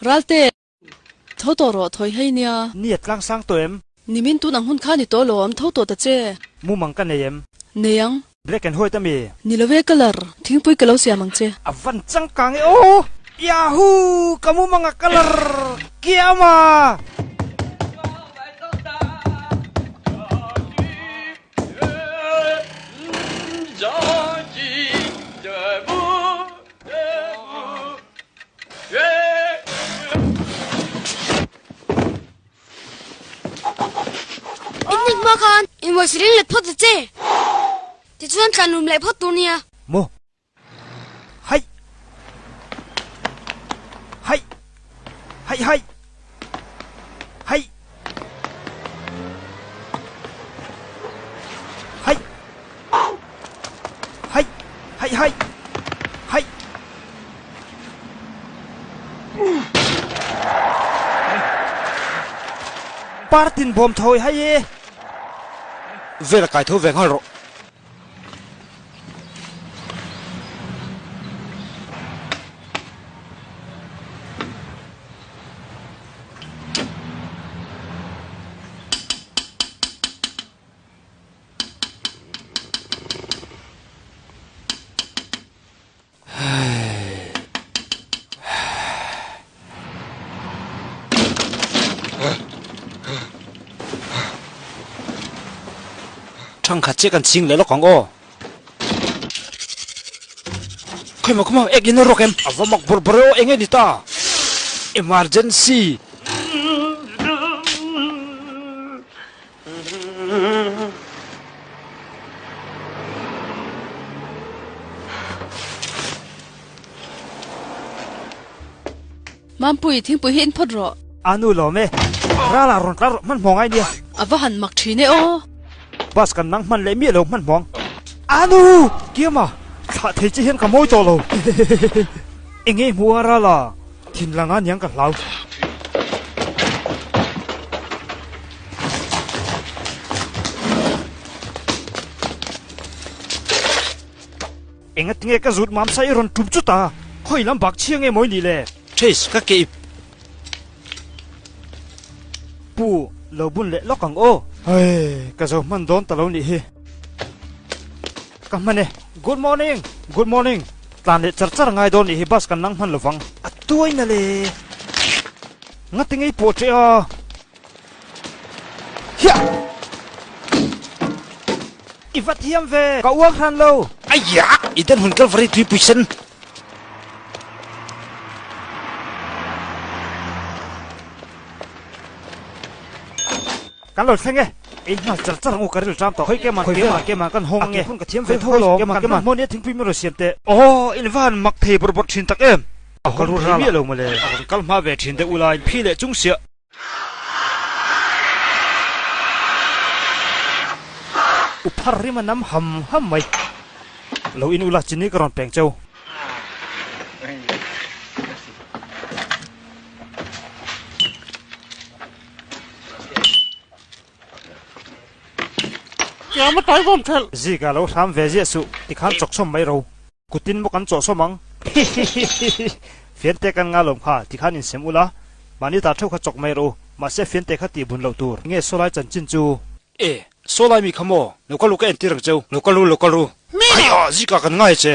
ralte thâu tổ rồi thôi hay nia nhiệt lang sang tụi em nimin tu nang hun kha ni to lom thâu tổ ta che Mumang kan em neyang black and white mi nilove color thing pui kalo sia mang che avan chang kang oh yahoo kamu mga color kiama mà con, em mới xử lý lệch phốt chứ, thì chuyên cần nụm lệch phốt tu nia. Mo, hay, hay, hay, hay, hay, hay, hay, hay, hay, hay. Partin bom thôi hay. Về là cái thô về ngay rồi. Thằng khát chếtกันชิงเลยแล้วของโอcome on เอ็กยินรกเอ็มเอาว่ามักบรเองไงดิตา emergency มัมปุยทิ้งปุยเห็นพอดรอ Anu lo me ra la ron tar man mong ai dia อวหันมักทีเนโอ bas kan nang man le mi lo man mong anu kia ma kha thei chi hian ka moi to lo engei mua ra la thin langa nyang ka hlau engat nge ka zut mam sai ron tum chu ta khoi lam bak chiang e moi ni le chase ka ke pu lo bun le lokang o hey ka zo man don ta lo ni hi ka mane good morning tlan le char char ngai don ni hi bas kan nang man lovang atuai na le ngatingei po che a hia ivat hiam ve ka uang han lo aya idan hun kal very 3%กันหลดเส้นไงไอ้น่าจะจะรังอุกฤษจามต่อให้แกมันกันหงไงพุ่นกับเทียมเฟทโฮลแกมันโมเนี่ยถึงพิมพ์รเสียนเตะโอ้อินวันมักเทบรบชินตักเอ็มก็รู้รามีลงมาเลยกัลมาเวชินเตอุลายพี่เละจุงเสียอุปาริมันน้ำหำไหมเราอินอุลาจินี่กรอนแปลงเจ้าอย่ามาต่อยผมเถอะจีกาเราทำเวจีสุที่ขันจกสมไม่รู้กุตินบุกันจกสมังเฟียนเตกันงาลมค่ะที่ขันอินเสมุละมันนี่ตาเท่าขัดจกไม่รู้มาเสียเฟียนเตขัดตีบุญเหล่าตัวเงี้ยโซไลจันจินจูโซไลมีขโมยลูกก็ลูกเอ็นตีรังเจ้าลูกก็รู้ไอ้อ๋อจีกากันง่ายเจ้